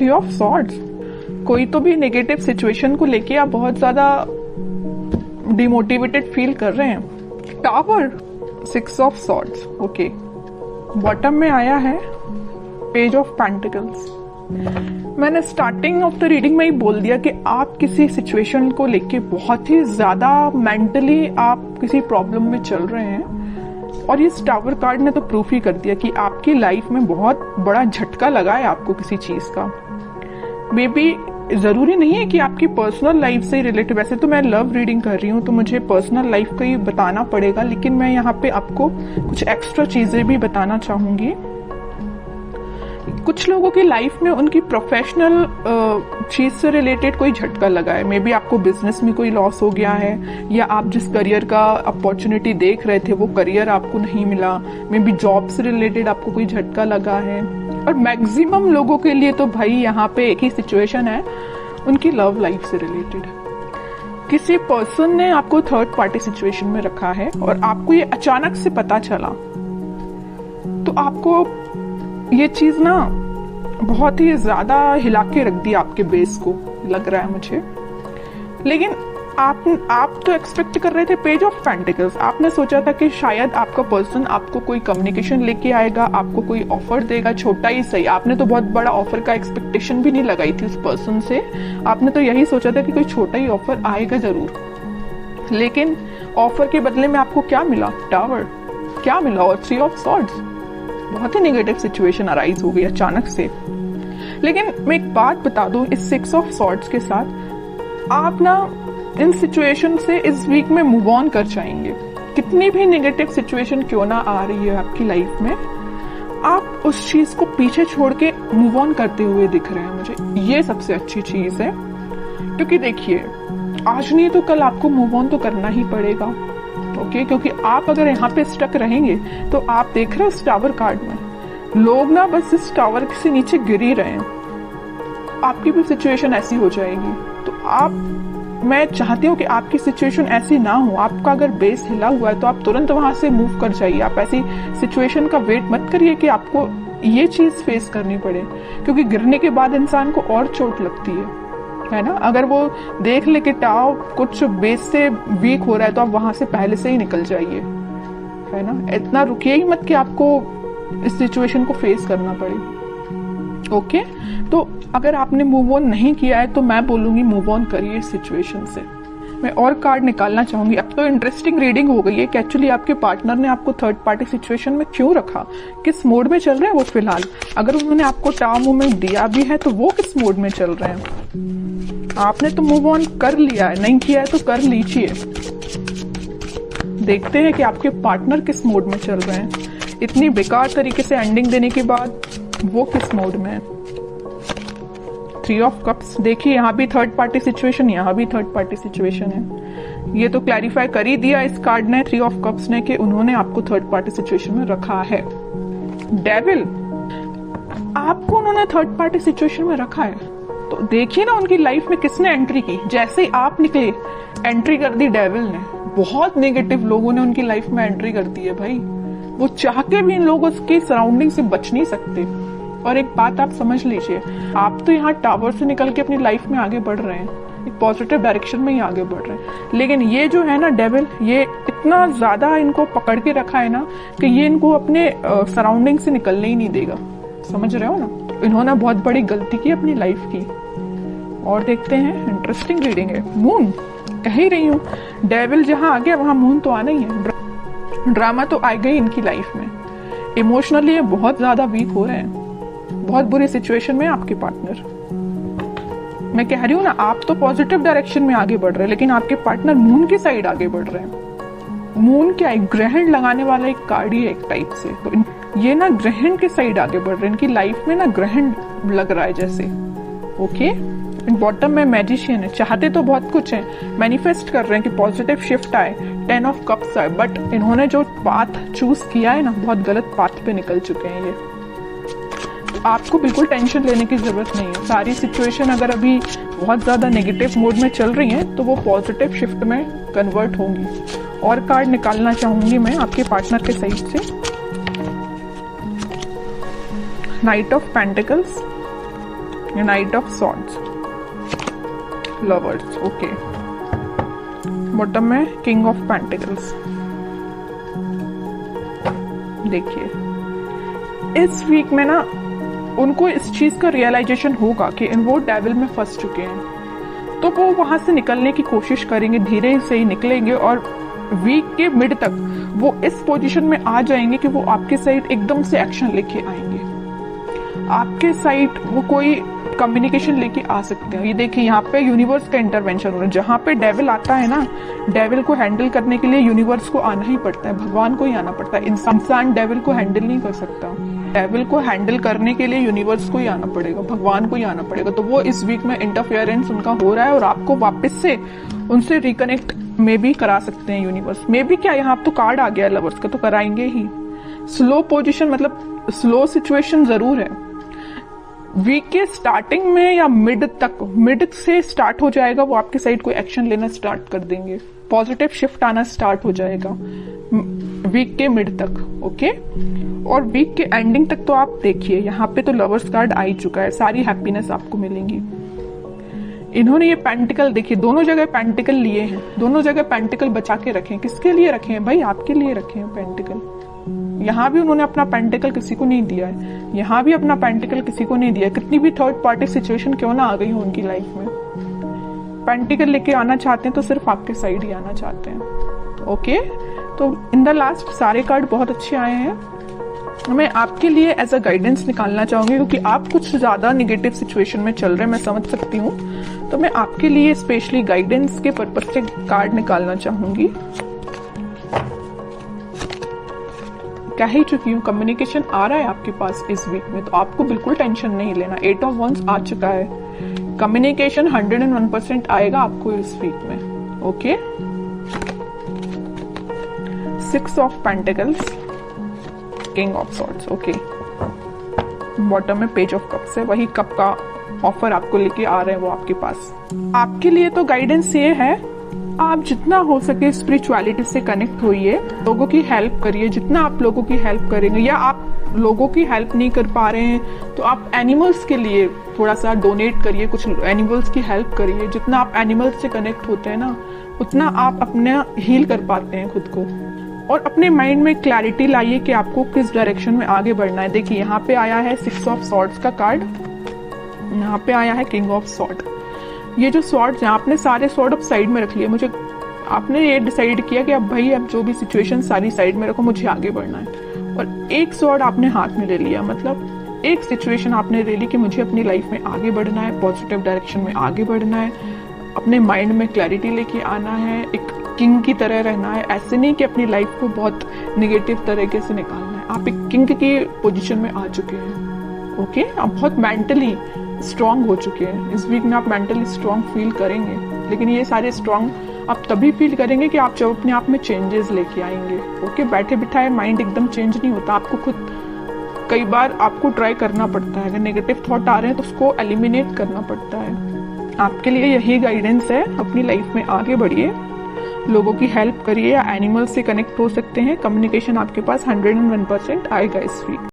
Three of swords, कोई तो भी नेगेटिव सिचुएशन को लेके आप बहुत ज्यादा डिमोटिवेटेड फील कर रहे हैं। Tower, six of swords, okay. Bottom में आया है पेज ऑफ पेंटिकल्स। मैंने स्टार्टिंग ऑफ द रीडिंग में ही बोल दिया कि आप किसी सिचुएशन को लेके बहुत ही ज्यादा मेंटली आप किसी प्रॉब्लम में चल रहे हैं, और इस टावर कार्ड ने तो प्रूफ ही कर दिया कि आपकी लाइफ में बहुत बड़ा झटका लगा है आपको किसी चीज का। मे बी जरूरी नहीं है कि आपकी पर्सनल लाइफ से रिलेटेड, वैसे तो मैं लव रीडिंग कर रही हूँ तो मुझे पर्सनल लाइफ का ही बताना पड़ेगा, लेकिन मैं यहाँ पे आपको कुछ एक्स्ट्रा चीजें भी बताना चाहूंगी। कुछ लोगों की लाइफ में उनकी प्रोफेशनल चीज से रिलेटेड कोई झटका लगा है। मे बी आपको बिजनेस में कोई लॉस हो गया है, या आप जिस करियर का अपॉर्चुनिटी देख रहे थे वो करियर आपको नहीं मिला। मे बी जॉब से रिलेटेड आपको कोई झटका लगा है। और मैक्सिमम लोगों के लिए तो भाई यहाँ पे एक ही सिचुएशन है, उनकी लव लाइफ से रिलेटेड। किसी पर्सन ने आपको थर्ड पार्टी सिचुएशन में रखा है और आपको ये अचानक से पता चला, तो आपको ये चीज ना बहुत ही ज्यादा हिला के रख दी आपके बेस को, लग रहा है मुझे। लेकिन आप तो एक्सपेक्ट कर रहे थे पेज ऑफ पेंटिकल्स। आपने सोचा था कि शायद आपका पर्सन आपको कोई कम्युनिकेशन लेके आएगा, आपको कोई ऑफर देगा, छोटा ही सही। आपने तो बहुत बड़ा ऑफर का एक्सपेक्टेशन भी नहीं लगाई थी उस पर्सन से। आपने तो यही सोचा था कि कोई छोटा ही ऑफर आएगा जरूर। लेकिन ऑफर के बदले में आपको क्या मिला? टावर। क्या मिला? और थ्री ऑफ सॉर्ड्स। बहुत ही नेगेटिव सिचुएशन अराइज हो गई अचानक से। लेकिन मैं एक बात बता दूं, इस सिक्स ऑफ सॉर्ड्स के साथ आप ना इन सिचुएशन से इस वीक में मूव ऑन कर जाएंगे। कितनी भी नेगेटिव सिचुएशन क्यों ना आ रही है आपकी लाइफ में, आप उस चीज को पीछे छोड़ के मूव ऑन करते हुए दिख रहे हैं मुझे। ये सबसे अच्छी चीज है, क्योंकि देखिए आज नहीं तो कल आपको मूव ऑन तो करना ही पड़ेगा। ओके, क्योंकि आप अगर यहाँ पे स्टक रहेंगे तो आप देख रहे हो इस टावर कार्ड में लोग ना बस इस टावर से नीचे गिर ही रहे हैं। आपकी भी सिचुएशन ऐसी हो जाएगी। तो मैं चाहती हूँ कि आपकी सिचुएशन ऐसी ना हो। आपका अगर बेस हिला हुआ है तो आप तुरंत वहां से मूव कर जाइए। आप ऐसी सिचुएशन का वेट मत करिए कि आपको ये चीज फेस करनी पड़े, क्योंकि गिरने के बाद इंसान को और चोट लगती है ना। अगर वो देख ले कि टाव कुछ बेस से वीक हो रहा है तो आप वहां से पहले से ही निकल जाइए, है ना। इतना रुकिए ही मत कि आपको इस सिचुएशन को फेस करना पड़े। ओके, तो अगर आपने मूव ऑन नहीं किया है तो मैं बोलूंगी मूव ऑन करिए इस सिचुएशन से। मैं और कार्ड निकालना चाहूंगी। अब तो इंटरेस्टिंग रीडिंग हो गई है कि एक्चुअली आपके पार्टनर ने आपको थर्ड पार्टी सिचुएशन में क्यों रखा, किस मोड में चल रहे हैं वो फिलहाल। अगर उन्होंने आपको टाव मूवमेंट दिया भी है तो वो किस मोड में चल रहे हैं। आपने तो मूव ऑन कर लिया है, नहीं किया है तो कर लीजिए। देखते हैं कि आपके पार्टनर किस मोड में चल रहे हैं। इतनी बेकार तरीके से एंडिंग देने के बाद वो किस मोड में है। थ्री ऑफ कप्स, देखिए यहाँ भी थर्ड पार्टी सिचुएशन, यहाँ भी थर्ड पार्टी सिचुएशन है। ये तो क्लैरिफाई कर ही दिया इस कार्ड ने, थ्री ऑफ कप्स ने, कि उन्होंने आपको थर्ड पार्टी सिचुएशन में रखा है। डेविल, आपको उन्होंने थर्ड पार्टी सिचुएशन में रखा है तो देखिए ना उनकी लाइफ में किसने एंट्री की। जैसे ही आप निकले एंट्री कर दी डेविल ने। बहुत नेगेटिव लोगों ने उनकी लाइफ में एंट्री कर दी है भाई। वो चाह के भी इन लोगों की सराउंडिंग से बच नहीं सकते। और एक बात आप समझ लीजिए, आप तो यहाँ टावर से निकल के अपनी लाइफ में आगे बढ़ रहे हैं, एक पॉजिटिव डायरेक्शन में ही आगे बढ़ रहे हैं। लेकिन ये जो है ना डेविल, ये इतना ज्यादा इनको पकड़ के रखा है ना कि ये इनको अपने सराउंडिंग से निकलने ही नहीं देगा। समझ रहे हो ना। तो इन्होंने बहुत बड़ी गलती की अपनी लाइफ की। और देखते हैं, इंटरेस्टिंग रीडिंग है। मून, कह ही रही हूँ, डेविल जहां आ गया वहां मून तो आना ही है। ड्रामा तो आ गई इनकी लाइफ में। इमोशनली ये बहुत ज्यादा वीक हो रहे हैं, बहुत बुरी सिचुएशन में आपके पार्टनर। मैं कह रही हूँ ना, आप तो पॉजिटिव डायरेक्शन में आगे बढ़ रहे हैं, लेकिन आपके पार्टनर मून की साइड आगे बढ़ रहे हैं। मून क्या है? ग्रहण लगाने वाला एक कार्ड ही है एक टाइप से। तो ये ना ग्रहण के साइड आगे बढ़ रहे हैं। इनकी लाइफ में ना ग्रहण लग रहा है जैसे। ओके, बॉटम में मैजिशियन है। चाहते तो बहुत कुछ है, मैनिफेस्ट कर रहे हैं कि पॉजिटिव शिफ्ट आए, 10 ऑफ कप्स आए, बट इन्होंने जो पाथ चूज किया है ना, बहुत गलत पाथ पे निकल चुके हैं ये। आपको बिल्कुल टेंशन लेने की जरूरत नहीं है। सारी सिचुएशन अगर अभी बहुत ज्यादा नेगेटिव मोड में चल रही है तो वो पॉजिटिव शिफ्ट में कन्वर्ट होंगी। और कार्ड निकालना चाहूंगी मैं आपके पार्टनर के साइड से। Night of pentacles, night of swords, lovers, okay. Bottom में किंग ऑफ पेंटिकल्स। देखिए इस वीक में ना उनको इस चीज का रियलाइजेशन होगा कि वो डेविल में फंस चुके हैं, तो वो वहां से निकलने की कोशिश करेंगे, धीरे से ही निकलेंगे और वीक के मिड तक वो इस पोजीशन में आ जाएंगे कि वो आपके साइड एकदम से एक्शन लेके आएंगे। आपके साइड वो कोई कम्युनिकेशन लेके आ सकते हैं। ये देखिए यहाँ पे यूनिवर्स का इंटरवेंशन हो रहा है। जहाँ पे डेविल आता है ना, डेविल को हैंडल करने के लिए यूनिवर्स को आना ही पड़ता है, भगवान को ही आना पड़ता है। इंसान डेविल को हैंडल नहीं कर सकता। डेविल को हैंडल करने के लिए यूनिवर्स को ही आना पड़ेगा, भगवान को ही आना पड़ेगा। तो वो इस वीक में इंटरफेरेंस उनका हो रहा है और आपको वापस से उनसे रिकनेक्ट में भी करा सकते हैं यूनिवर्स में भी। क्या यहाँ तो कार्ड आ गया है लवर्स का, तो कराएंगे ही। स्लो पोजीशन मतलब स्लो सिचुएशन जरूर है। वीक के स्टार्टिंग में या मिड तक, मिड से स्टार्ट हो जाएगा, वो आपके साइड कोई एक्शन लेना स्टार्ट कर देंगे, पॉजिटिव शिफ्ट आना स्टार्ट हो जाएगा वीक के मिड तक, ओके। और वीक के एंडिंग तक तो आप देखिए यहाँ पे तो लवर्स कार्ड आ ही चुका है, सारी हैप्पीनेस आपको मिलेंगी। इन्होंने ये पेंटिकल देखिए, दोनों जगह पेंटिकल लिए हैं, दोनों जगह पेंटिकल बचा के रखे हैं। किसके लिए रखे हैं भाई? आपके लिए रखे हैं पेंटिकल। यहाँ भी उन्होंने अपना पेंटिकल किसी को नहीं दिया है, यहाँ भी अपना पेंटिकल किसी को नहीं दिया। कितनी भी थर्ड पार्टी सिचुएशन क्यों ना आ गई हो उनकी लाइफ में, पेंटिकल लेके आना चाहते हैं तो सिर्फ आपके साइड ही आना चाहते हैं, ओके। तो इन द लास्ट सारे कार्ड बहुत अच्छे आए हैं। मैं आपके लिए एज अ गाइडेंस निकालना चाहूंगी, क्योंकि आप कुछ ज्यादा निगेटिव सिचुएशन में चल रहे हैं, मैं समझ सकती हूँ। तो मैं आपके लिए स्पेशली गाइडेंस के पर्पज से कार्ड निकालना चाहूंगी। कह ही चुकी हूँ, कम्युनिकेशन आ रहा है आपके पास इस वीक में, तो आपको बिल्कुल टेंशन नहीं लेना। 8 ऑफ वंस आ चुका है, कम्युनिकेशन 101% आएगा आपको इस वीक में, okay. 6 of pentacles, king of swords, okay. Bottom में पेज ऑफ कप्स है, वही कप का ऑफर आपको लेके आ रहे हैं वो आपके पास। आपके लिए तो गाइडेंस ये है, आप जितना हो सके स्पिरिचुअलिटी से कनेक्ट होइए, लोगों की हेल्प करिए। जितना आप लोगों की हेल्प करेंगे, या आप लोगों की हेल्प नहीं कर पा रहे हैं तो आप एनिमल्स के लिए थोड़ा सा डोनेट करिए, कुछ एनिमल्स की हेल्प करिए। जितना आप एनिमल्स से कनेक्ट होते हैं ना, उतना आप अपना हील कर पाते हैं खुद को। और अपने माइंड में क्लैरिटी लाइए कि आपको किस डायरेक्शन में आगे बढ़ना है। देखिए यहाँ पे आया है 6 ऑफ सॉर्ड्स का कार्ड, यहाँ पे आया है किंग ऑफ सॉर्ड। ये जो सॉर्ड्स हैं, आपने सारे सॉर्ड अब साइड में रख लिए। मुझे आपने ये डिसाइड किया कि अब भाई अब जो भी सिचुएशन सारी साइड में रखो, मुझे आगे बढ़ना है। और एक सॉर्ड आपने हाथ में ले लिया, मतलब एक सिचुएशन आपने ले ली कि मुझे अपनी लाइफ में आगे बढ़ना है, पॉजिटिव डायरेक्शन में आगे बढ़ना है, अपने माइंड में क्लैरिटी लेके आना है, एक किंग की तरह रहना है। ऐसे नहीं कि अपनी लाइफ को बहुत निगेटिव तरीके से निकालना है। आप एक किंग की पोजीशन में आ चुके हैं, ओके। आप बहुत मेंटली स्ट्रांग हो चुके हैं। इस वीक में आप मेंटली स्ट्रांग फील करेंगे, लेकिन ये सारे स्ट्रांग आप तभी फील करेंगे कि आप जब अपने आप में चेंजेस लेके आएंगे, ओके। बैठे बिठाए माइंड एकदम चेंज नहीं होता, आपको खुद कई बार आपको ट्राई करना पड़ता है। अगर नेगेटिव थॉट आ रहे हैं तो उसको एलिमिनेट करना पड़ता है। आपके लिए यही गाइडेंस है, अपनी लाइफ में आगे बढ़िए, लोगों की हेल्प करिए, या एनिमल से कनेक्ट हो सकते हैं। कम्युनिकेशन आपके पास 101% आएगा इस वीक।